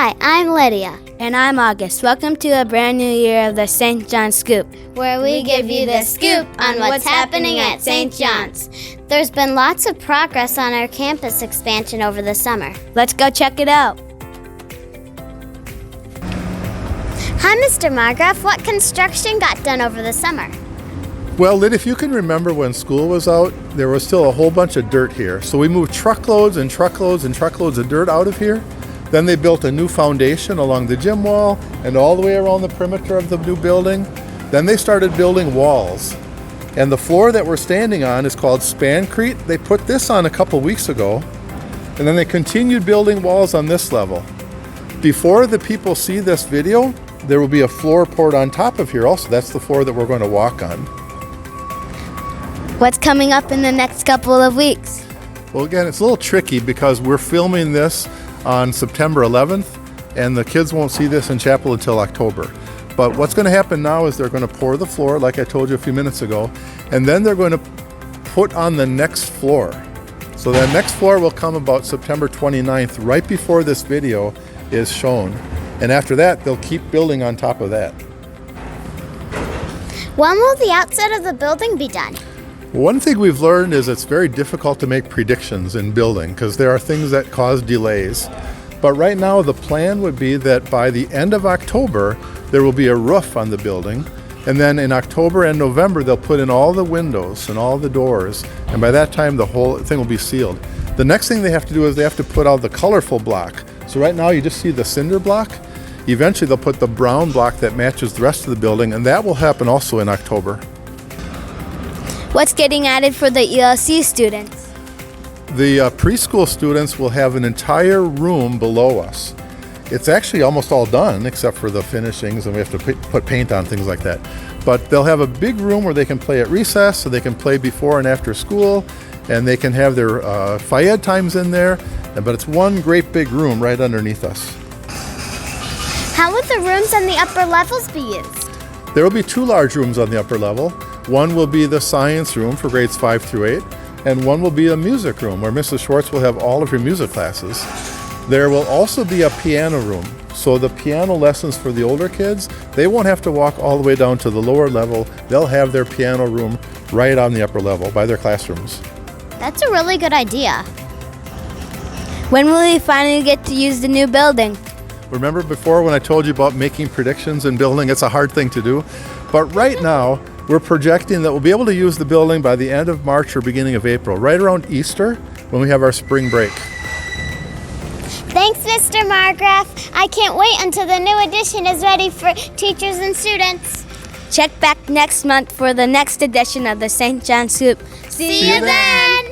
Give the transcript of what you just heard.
Hi, I'm Lydia. And I'm August. Welcome to a brand new year of the St. John's Scoop, where we give you the scoop on what's happening at St. John's. There's been lots of progress on our campus expansion over the summer. Let's go check it out. Hi, Mr. Margraf. What construction got done over the summer? Well, Lyd, if you can remember when school was out, there was still a whole bunch of dirt here. So we moved truckloads and truckloads and truckloads of dirt out of here. Then they built a new foundation along the gym wall and all the way around the perimeter of the new building. Then they started building walls. And the floor that we're standing on is called Spancrete. They put this on a couple weeks ago. And then they continued building walls on this level. Before the people see this video, there will be a floor poured on top of here also. That's the floor that we're going to walk on. What's coming up in the next couple of weeks? Well, again, it's a little tricky because we're filming this on September 11th, and the kids won't see this in chapel until October. But what's going to happen now is they're going to pour the floor, like I told you a few minutes ago, and then they're going to put on the next floor. So that next floor will come about September 29th, right before this video is shown. And after that, they'll keep building on top of that. When will the outside of the building be done? One thing we've learned is it's very difficult to make predictions in building because there are things that cause delays. But right now the plan would be that by the end of October there will be a roof on the building, and then in October and November they'll put in all the windows and all the doors, and by that time the whole thing will be sealed. The next thing they have to do is they have to put out the colorful block. So right now you just see the cinder block. Eventually they'll put the brown block that matches the rest of the building, and that will happen also in October. What's getting added for the ELC students? The preschool students will have an entire room below us. It's actually almost all done except for the finishings, and we have to put paint on, things like that. But they'll have a big room where they can play at recess, so they can play before and after school, and they can have their Fayed times in there. But it's one great big room right underneath us. How would the rooms on the upper levels be used? There will be two large rooms on the upper level. One will be the science room for grades 5 through 8, and one will be a music room where Mrs. Schwartz will have all of her music classes. There will also be a piano room, so the piano lessons for the older kids, they won't have to walk all the way down to the lower level. They'll have their piano room right on the upper level by their classrooms. That's a really good idea. When will we finally get to use the new building? Remember before when I told you about making predictions in building? It's a hard thing to do. But right now, we're projecting that we'll be able to use the building by the end of March or beginning of April, right around Easter when we have our spring break. Thanks, Mr. Margraf. I can't wait until the new edition is ready for teachers and students. Check back next month for the next edition of the St. John's Scoop. See you then!